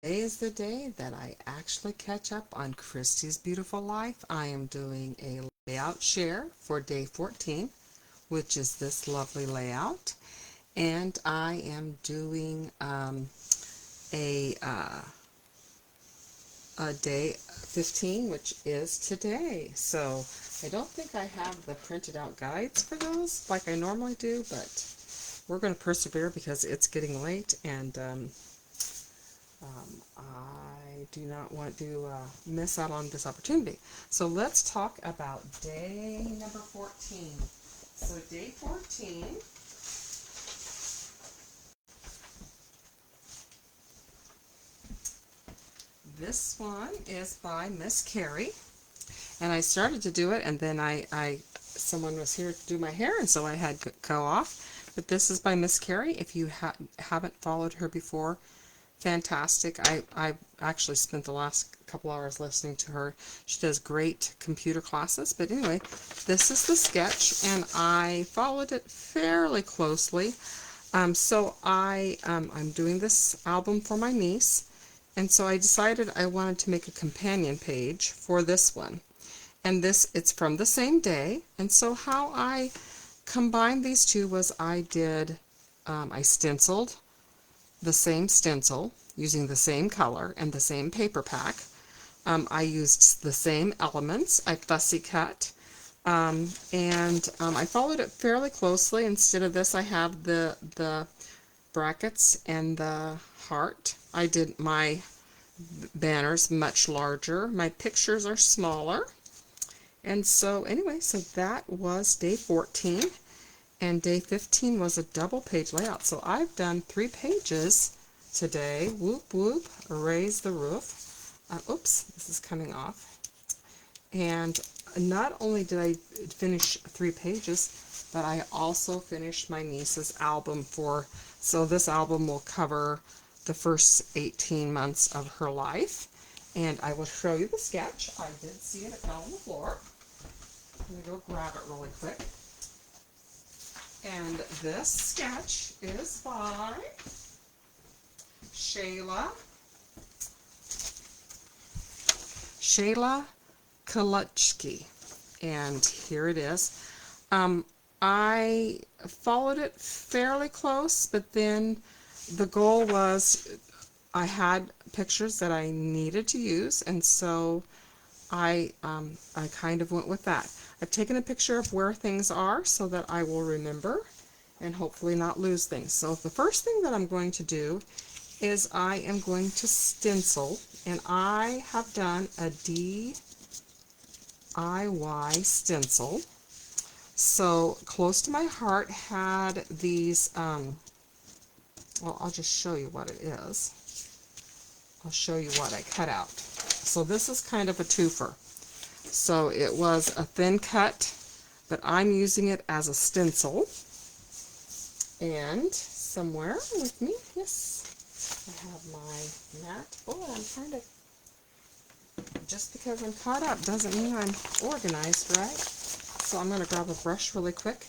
Today is the day that I actually catch up on Christy's beautiful life. I am doing a layout share for day 14, which is this lovely layout. And I am doing a, uh, a day 15, which is today. So I don't think I have the printed out guides for those like I normally do, but we're going to persevere because it's getting late and I do not want to miss out on this opportunity. So let's talk about day number 14. So day 14, this one is by Miss Carrie. And I started to do it, and then someone was here to do my hair, and so I had to go off. But this is by Miss Carrie. If you haven't followed her before, fantastic. I actually spent the last couple hours listening to her. She does great computer classes. But anyway, this is the sketch, and I followed it fairly closely. I'm doing this album for my niece, and so I decided I wanted to make a companion page for this one. And it's from the same day. And so how I combined these two was I stenciled the same stencil using the same color and the same paper pack. I used the same elements. I fussy cut. I followed it fairly closely. Instead of this, I have the brackets and the heart. I did my banners much larger. My pictures are smaller. And so anyway, so that was day 14, and day 15 was a double page layout. So I've done 3 pages today. Whoop whoop, raise the roof. Oops, this is coming off. And not only did I finish 3 pages, but I also finished my niece's album so this album will cover the first 18 months of her life. And I will show you the sketch. I did see it. It fell on the floor. I'm going to go grab it really quick. And this sketch is by Shayla Kulchitsky. And here it is. I followed it fairly close, but then the goal was I had pictures that I needed to use, and so I kind of went with that. I've taken a picture of where things are so that I will remember and hopefully not lose things. So the first thing that I'm going to do is I am going to stencil, and I have done a DIY stencil. So Close to My Heart had these, well, I'll just show you what it is. I'll show you what I cut out. So this is kind of a twofer. So it was a thin cut, but I'm using it as a stencil. And somewhere with me, yes, I have my mat. Oh, I'm trying to, just because I'm caught up doesn't mean I'm organized, right? So I'm going to grab a brush really quick.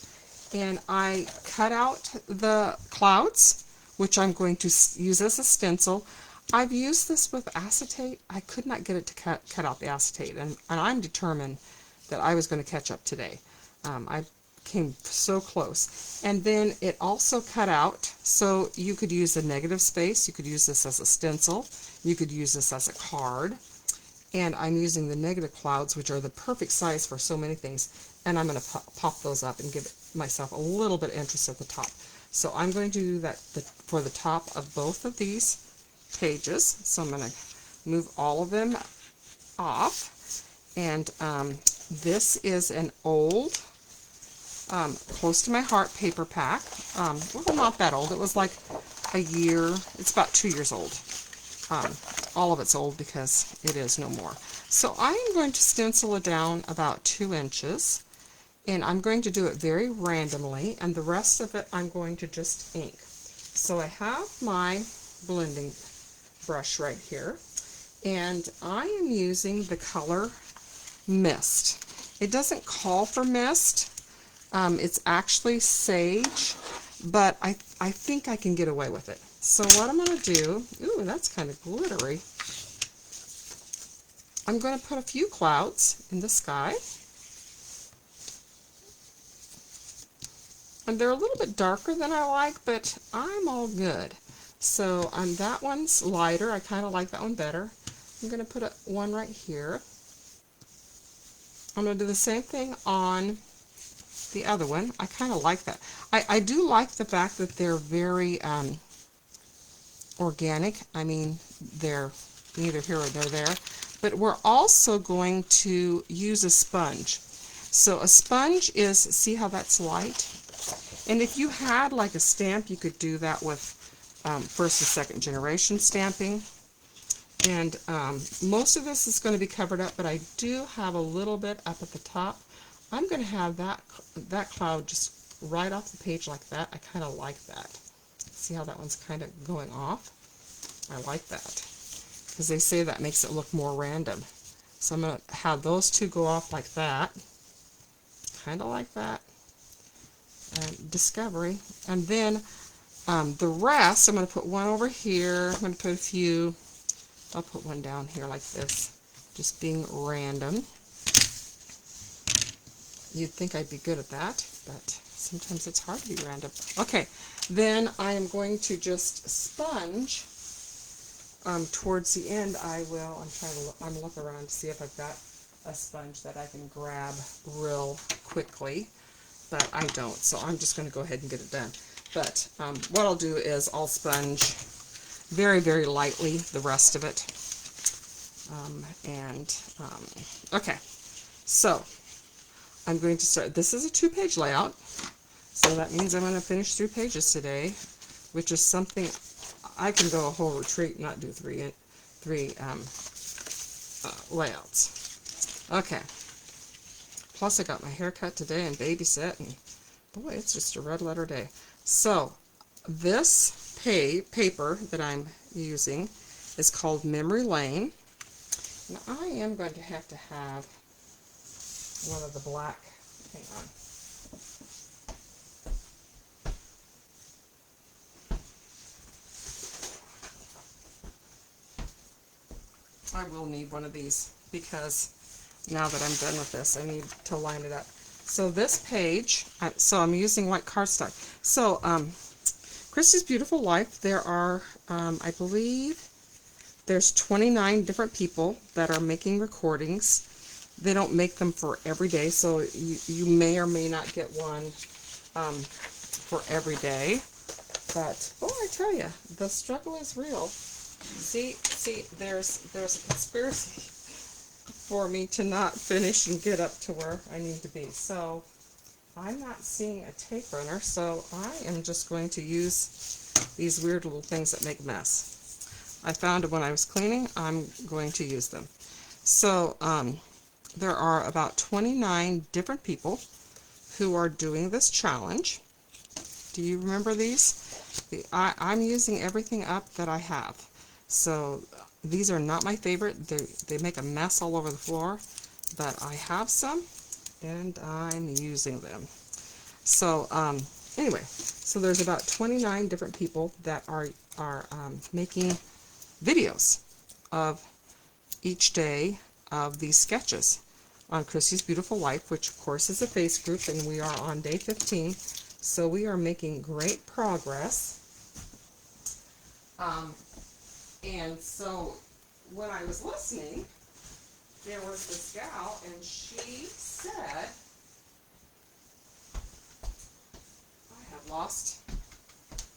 And I cut out the clouds, which I'm going to use as a stencil. I've used this with acetate. I could not get it to cut out the acetate, and I'm determined that I was going to catch up today. I came so close. And then it also cut out, so you could use a negative space. You could use this as a stencil. You could use this as a card. And I'm using the negative clouds, which are the perfect size for so many things. And I'm going to pop those up and give myself a little bit of interest at the top. So I'm going to do that for the top of both of these pages. So I'm going to move all of them off. And this is an old Close to My Heart paper pack. Well, not that old. It was like a year. It's about 2 years old. All of it's old because it is no more. So I am going to stencil it down about 2 inches. And I'm going to do it very randomly. And the rest of it I'm going to just ink. So I have my blending brush right here, and I am using the color Mist. It doesn't call for mist. It's actually sage, but I think I can get away with it. So what I'm going to do, ooh, that's kind of glittery. I'm going to put a few clouds in the sky. And they're a little bit darker than I like, but I'm all good. So that one's lighter. I kind of like that one better. I'm going to put one right here. I'm going to do the same thing on the other one. I kind of like that. I do like the fact that they're very organic. I mean, they're neither here or there. But we're also going to use a sponge. So a sponge is, see how that's light? And if you had like a stamp, you could do that with first and second generation stamping. And most of this is going to be covered up, but I do have a little bit up at the top. I'm going to have that cloud just right off the page like that. I kind of like that. See how that one's kind of going off? I like that, because they say that makes it look more random. So I'm going to have those two go off like that. Kind of like that. Discovery. And then the rest, I'm going to put one over here. I'm going to put a few. I'll put one down here like this, just being random. You'd think I'd be good at that, but sometimes it's hard to be random. Okay, then I am going to just sponge. Towards the end, I will. I'm looking around to see if I've got a sponge that I can grab real quickly, but I don't. So I'm just going to go ahead and get it done. But what I'll do is I'll sponge very, very lightly the rest of it. Okay, so I'm going to start. This is a 2-page layout, so that means I'm going to finish 3 pages today, which is something I can go a whole retreat and not do three layouts. Okay. Plus I got my hair cut today and babysit, and boy, it's just a red letter day. So this paper that I'm using is called Memory Lane. And I am going to have one of the black, hang on. I will need one of these, because now that I'm done with this, I need to line it up. So this page, so I'm using white cardstock. So Christy's Beautiful Life, there are, I believe, there's 29 different people that are making recordings. They don't make them for every day, so you may or may not get one for every day. But, oh, I tell you, the struggle is real. See, there's a conspiracy for me to not finish and get up to where I need to be. So I'm not seeing a tape runner, so I am just going to use these weird little things that make a mess. I found them when I was cleaning. I'm going to use them. So there are about 29 different people who are doing this challenge. Do you remember these? I'm using everything up that I have. So these are not my favorite. They make a mess all over the floor, but I have some and I'm using them. So anyway, so there's about 29 different people that are making videos of each day of these sketches on Christy's Beautiful Life, which of course is a face group, and we are on day 15, so we are making great progress. And so when I was listening, there was this gal, and she said, I have lost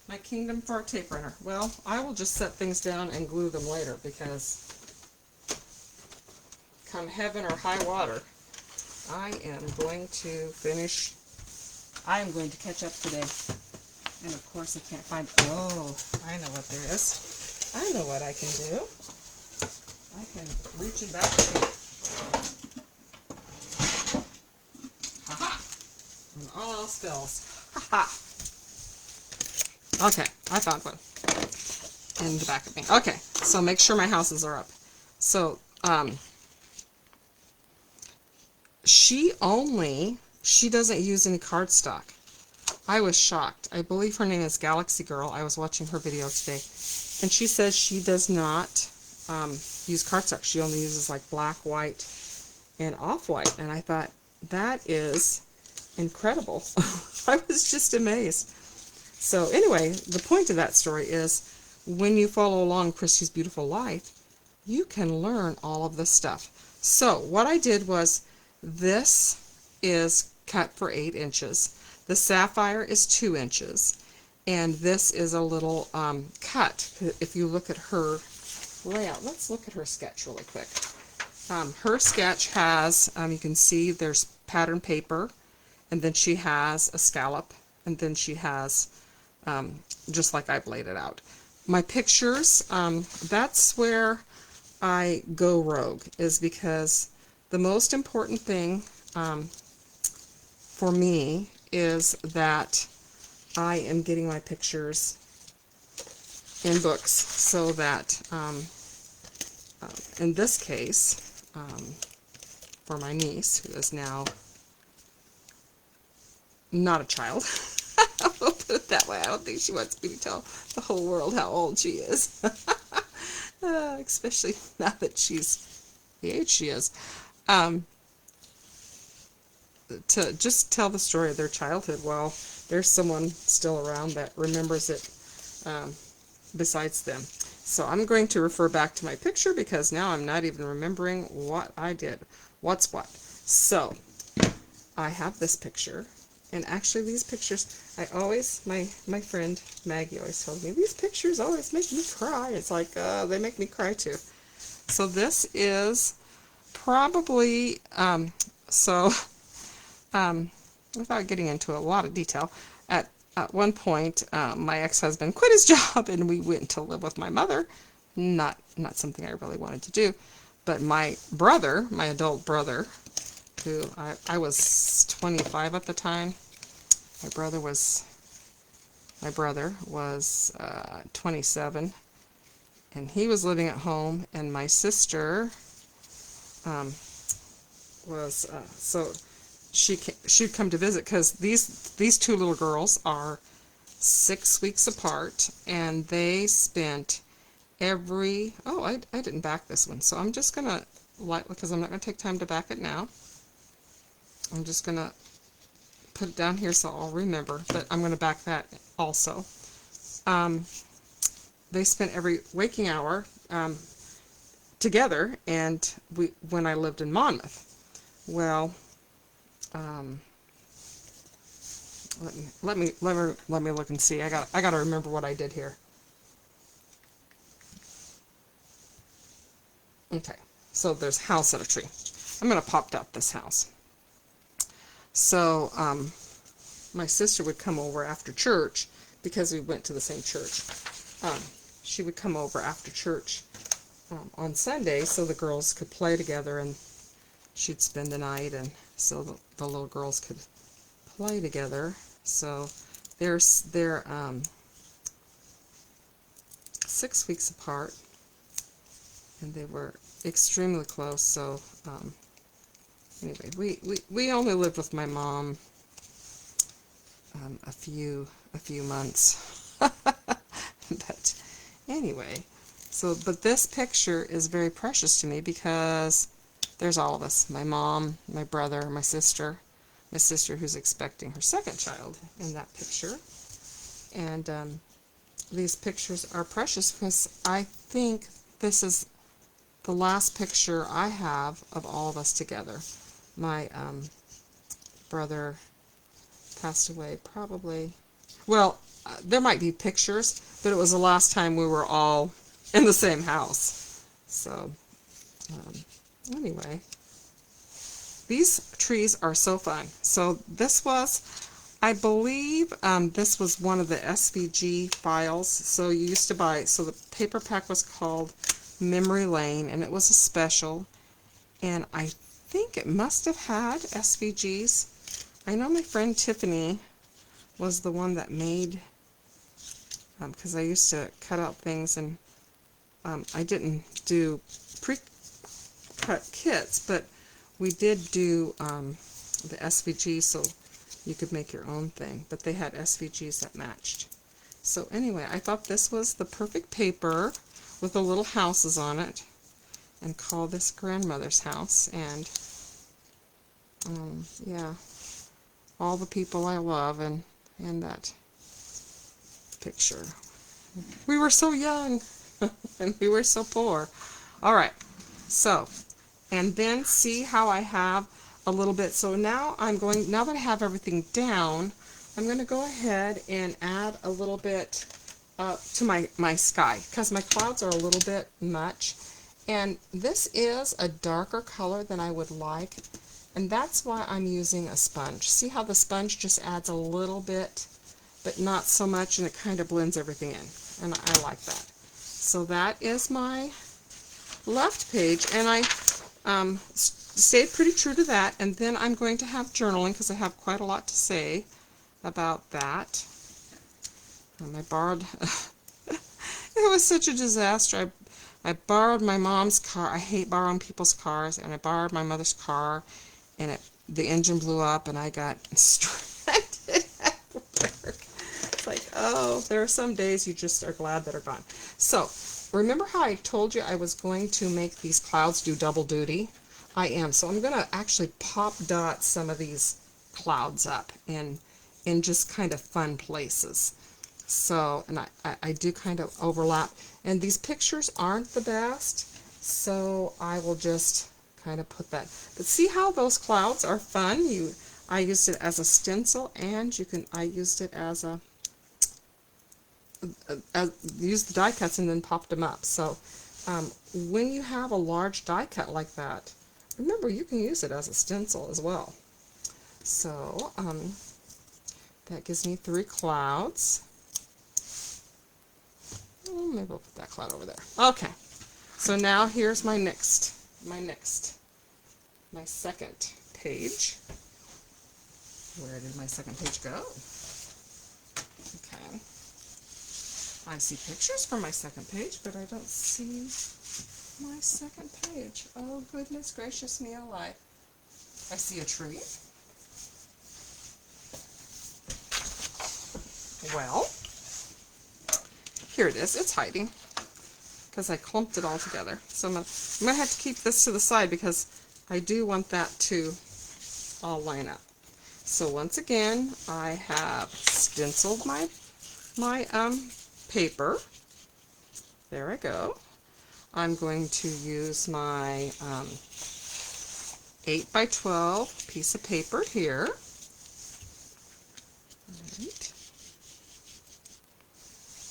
my kingdom for a tape runner. Well, I will just set things down and glue them later, because come heaven or high water, I am going to finish. I am going to catch up today. And of course I can't find, oh, I know what there is. I know what I can do. I can reach it back here. Ha-ha! And all else fails. Ha-ha! Okay, I found one in the back of me. Okay, so make sure my houses are up. So, she doesn't use any cardstock. I was shocked. I believe her name is Galaxy Girl. I was watching her video today, and she says she does not use cardstock. She only uses like black, white, and off-white. And I thought, that is incredible. I was just amazed. So anyway, the point of that story is, when you follow along Christy's Beautiful Life, you can learn all of this stuff. So what I did was, this is cut for 8 inches. The sapphire is 2 inches. And this is a little cut. If you look at her layout, let's look at her sketch really quick. Her sketch has, you can see there's pattern paper, and then she has a scallop, and then she has, just like I've laid it out. My pictures, that's where I go rogue, is because the most important thing for me is that I am getting my pictures in books, so that in this case, for my niece, who is now not a child, I'll put it that way. I don't think she wants me to tell the whole world how old she is, especially now that she's the age she is. To just tell the story of their childhood, well, there's someone still around that remembers it besides them. So I'm going to refer back to my picture, because now I'm not even remembering what I did. What's what? So I have this picture, and actually these pictures, I always, my friend Maggie always told me, these pictures always make me cry. It's like, they make me cry too. So this is probably, without getting into a lot of detail, at one point, my ex-husband quit his job, and we went to live with my mother. Not something I really wanted to do, but my brother, my adult brother, who I was 25 at the time. My brother was 27, and he was living at home, and my sister was so she'd come to visit, because these two little girls are 6 weeks apart, and they spent every, I didn't back this one, so I'm just gonna, because I'm not gonna take time to back it now, I'm just gonna put it down here so I'll remember, but I'm gonna back that also. They spent every waking hour together, and when I lived in Monmouth. Well, let me look and see. I gotta remember what I did here. Okay, so there's a house and a tree. I'm gonna pop out this house. So my sister would come over after church, because we went to the same church. She would come over after church on Sunday, so the girls could play together, and she'd spend the night, and so the little girls could play together. So they're 6 weeks apart, and they were extremely close. So anyway, we only lived with my mom a few months. But anyway, but this picture is very precious to me, because there's all of us, my mom, my brother, my sister who's expecting her second child in that picture. And these pictures are precious, because I think this is the last picture I have of all of us together. My brother passed away probably, well, there might be pictures, but it was the last time we were all in the same house. So anyway, these trees are so fun. So this was, I believe, this was one of the SVG files. So you used to buy, so the paper pack was called Memory Lane, and it was a special, and I think it must have had SVGs. I know my friend Tiffany was the one that made, because I used to cut out things, and I didn't do pre-cut kits, but we did do the SVG, so you could make your own thing, but they had SVGs that matched. So anyway, I thought this was the perfect paper with the little houses on it, and call this grandmother's house. And yeah, all the people I love and that picture. We were so young and we were so poor. All right, so, and then see how I have a little bit. So now now that I have everything down, I'm going to go ahead and add a little bit to my sky, because my clouds are a little bit much. And this is a darker color than I would like, and that's why I'm using a sponge. See how the sponge just adds a little bit, but not so much, and it kind of blends everything in, and I like that. So that is my left page, and I stayed pretty true to that. And then I'm going to have journaling, because I have quite a lot to say about that. And I borrowed, it was such a disaster. I borrowed my mom's car. I hate borrowing people's cars, and I borrowed my mother's car, and the engine blew up, and I got stranded at work. It's like, oh, there are some days you just are glad that are gone. So, remember how I told you I was going to make these clouds do double duty? I am. So I'm going to actually pop dot some of these clouds up in just kind of fun places. So, and I do kind of overlap. And these pictures aren't the best, so I will just kind of put that. But see how those clouds are fun? I used it as a stencil, and I used it as used the die cuts and then popped them up. So when you have a large die cut like that, remember you can use it as a stencil as well. So that gives me 3 clouds. Maybe I'll put that cloud over there. Okay, so now here's my second page. Where did my second page go? Okay, I see pictures for my second page, but I don't see my second page. Oh, goodness gracious me alive. I see a tree. Well, here it is. It's hiding because I clumped it all together. So I'm going to have to keep this to the side because I do want that to all line up. So once again, I have stenciled my paper. There I go. I'm going to use my 8 by 12 piece of paper here. Right.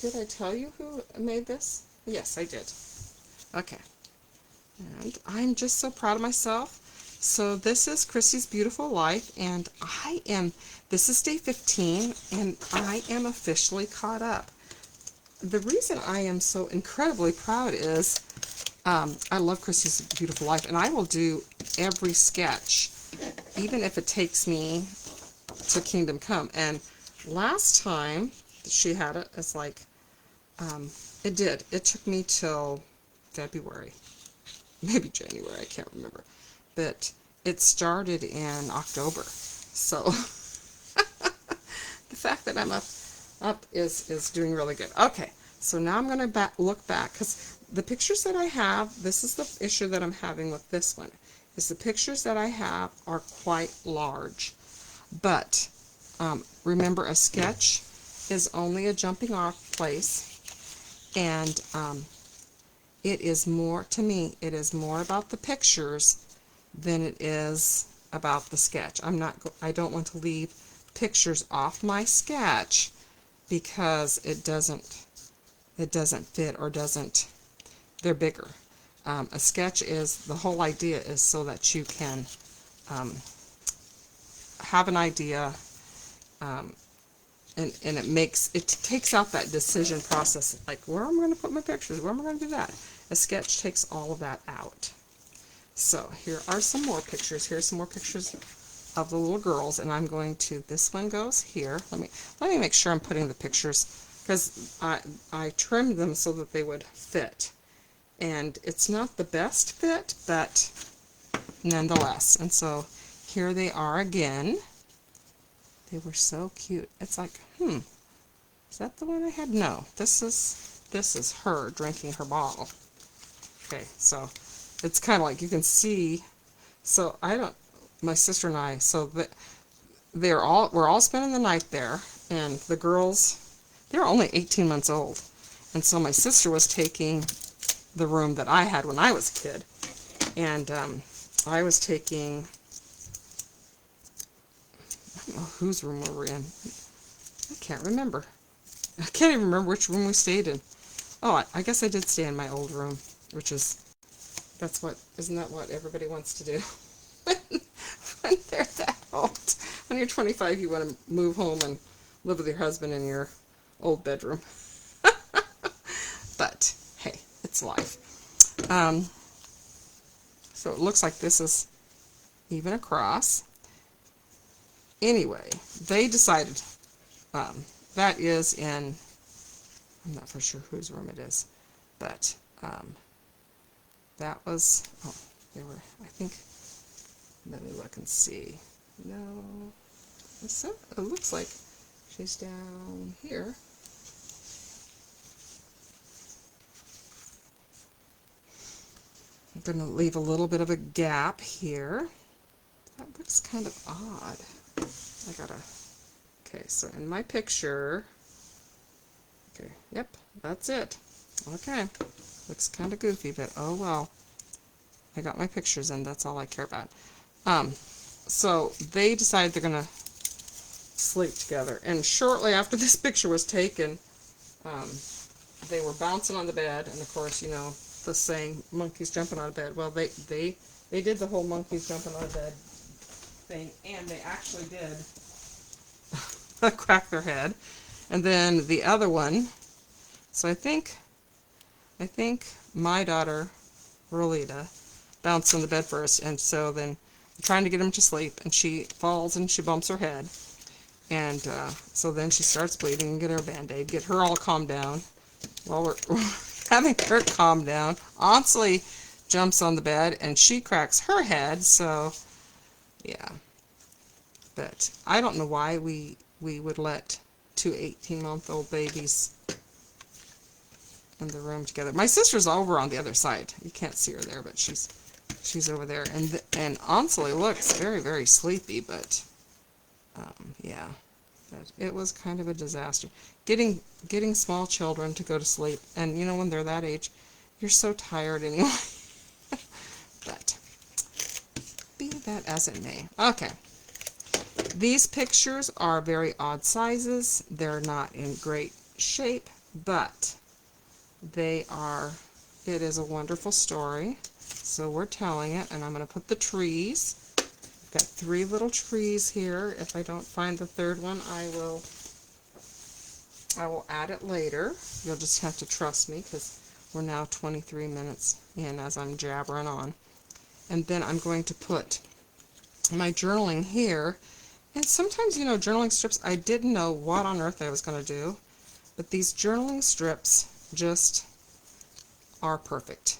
Did I tell you who made this? Yes, I did. Okay. And I'm just so proud of myself. So this is Chrissy's Beautiful Life, and this is day 15, and I am officially caught up. The reason I am so incredibly proud is I love Chrissy's Beautiful Life, and I will do every sketch, even if it takes me to Kingdom Come. And last time she had it, it's like, it took me till February, maybe January, I can't remember, but it started in October. So the fact that I'm up is doing really good. Okay, so now I'm going to look back, because the pictures that I have, this is the issue that I'm having with this one, is the pictures that I have are quite large. But remember, a sketch is only a jumping off place, and it is more, to me, it is more about the pictures than it is about the sketch. I don't want to leave pictures off my sketch because it doesn't fit, or they're bigger. A sketch is, the whole idea is so that you can have an idea, and it takes out that decision process, like where am I going to put my pictures, where am I going to do that? A sketch takes all of that out. So here are some more pictures. Here's some more pictures of the little girls, and I'm going to, this one goes here. Let me make sure I'm putting the pictures, because I trimmed them so that they would fit. And it's not the best fit, but nonetheless. And so here they are again. They were so cute. It's like, is that the one I had? No, this is her drinking her bottle. Okay, so it's kind of like you can see. So my sister and I, so we're all spending the night there, and the girls, they're only 18 months old, and so my sister was taking the room that I had when I was a kid, and I was taking, I don't know whose room we were in. I can't remember. I can't even remember which room we stayed in. Oh, I guess I did stay in my old room, which is, isn't that what everybody wants to do? When they're that old. When you're 25, you want to move home and live with your husband in your old bedroom. But, hey, it's life. So it looks like this is even across. Anyway, they decided, that is in, I'm not for sure whose room it is, but that was, oh, they were, I think, let me look and see. No, it looks like she's down here. I'm going to leave a little bit of a gap here. That looks kind of odd. Okay, so in my picture, okay, yep, that's it. Okay, looks kind of goofy, but oh well. I got my pictures in, that's all I care about. So they decided they're going to sleep together, and shortly after this picture was taken, they were bouncing on the bed, and of course, you know, the saying, monkeys jumping on a bed. Well, they did the whole monkeys jumping on a bed thing, and they actually did crack their head. And then the other one, so I think my daughter, Rolita, bounced on the bed first, and so then trying to get him to sleep, and she falls and she bumps her head, and so then she starts bleeding, and get her a band-aid, get her all calmed down. While we're having her calm down, Ansley jumps on the bed and she cracks her head. So yeah, but I don't know why we would let two 18-month-old babies in the room together. My sister's over on the other side. You can't see her there, but she's over there, and Ansley looks very, very sleepy, but yeah, but it was kind of a disaster getting small children to go to sleep, and you know, when they're that age, you're so tired anyway. But be that as it may. Okay, these pictures are very odd sizes. They're not in great shape, but it is a wonderful story, so we're telling it. And I'm going to put the trees. I've got 3 little trees here. If I don't find the third one, I will add it later. You'll just have to trust me, because we're now 23 minutes in as I'm jabbering on. And then I'm going to put my journaling here. And sometimes, you know, journaling strips, I didn't know what on earth I was going to do, but these journaling strips just are perfect.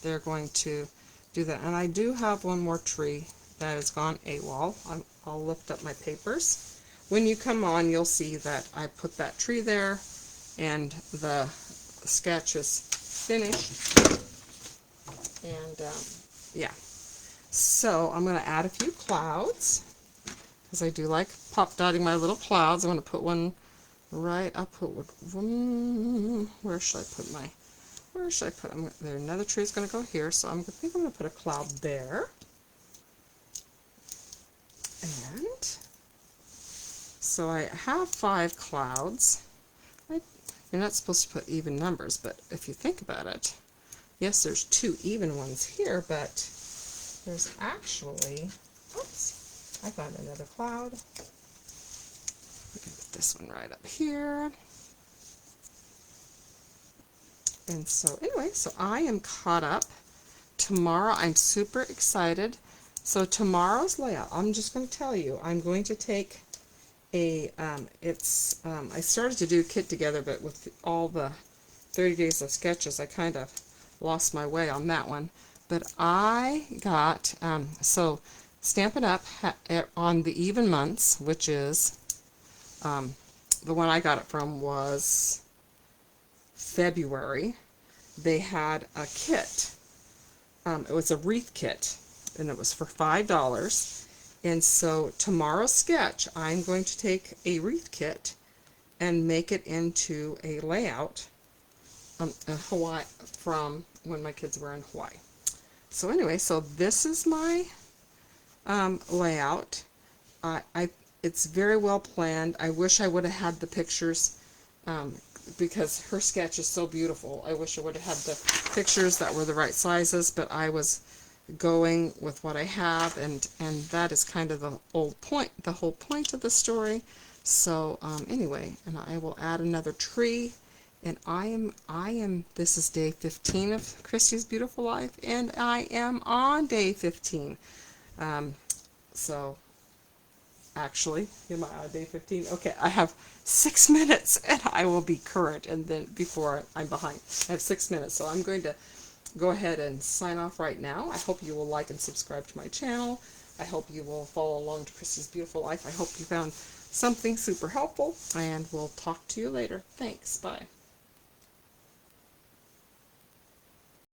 They're going to do that. And I do have one more tree that has gone AWOL. I'll lift up my papers. When you come on, you'll see that I put that tree there, and the sketch is finished. And yeah, so I'm going to add a few clouds, because I do like pop dotting my little clouds. I'm going to put one right, I'll put one, where should I put there? Another tree is going to go here, so I think I'm going to put a cloud there. And so I have 5 clouds. You're not supposed to put even numbers, but if you think about it, yes, there's 2 even ones here, but there's actually, oops, I found another cloud. I can put this one right up here. And so anyway, so I am caught up. Tomorrow, I'm super excited. So tomorrow's layout, I'm just going to tell you, I'm going to take a, I started to do Kit Together, but with all the 30 days of sketches, I kind of lost my way on that one. But I got, so Stampin' Up! On the even months, which is the one I got it from was February. They had a kit. It was a wreath kit, and it was for $5. And so tomorrow's sketch, I'm going to take a wreath kit and make it into a layout in Hawaii from when my kids were in Hawaii. So anyway, so this is my layout. It's very well planned. I wish I would have had the pictures because her sketch is so beautiful. I wish I would have had the pictures that were the right sizes, but I was going with what I have, and that is kind of the whole point of the story. So anyway, and I will add another tree, and this is day 15 of Christy's Beautiful Life, and I am on day 15. So actually, am I on day 15? Okay, I have 6 minutes and I will be current, and then before I'm behind. I have 6 minutes, so I'm going to go ahead and sign off right now. I hope you will like and subscribe to my channel. I hope you will follow along to Christy's Beautiful Life. I hope you found something super helpful, and we'll talk to you later. Thanks. Bye.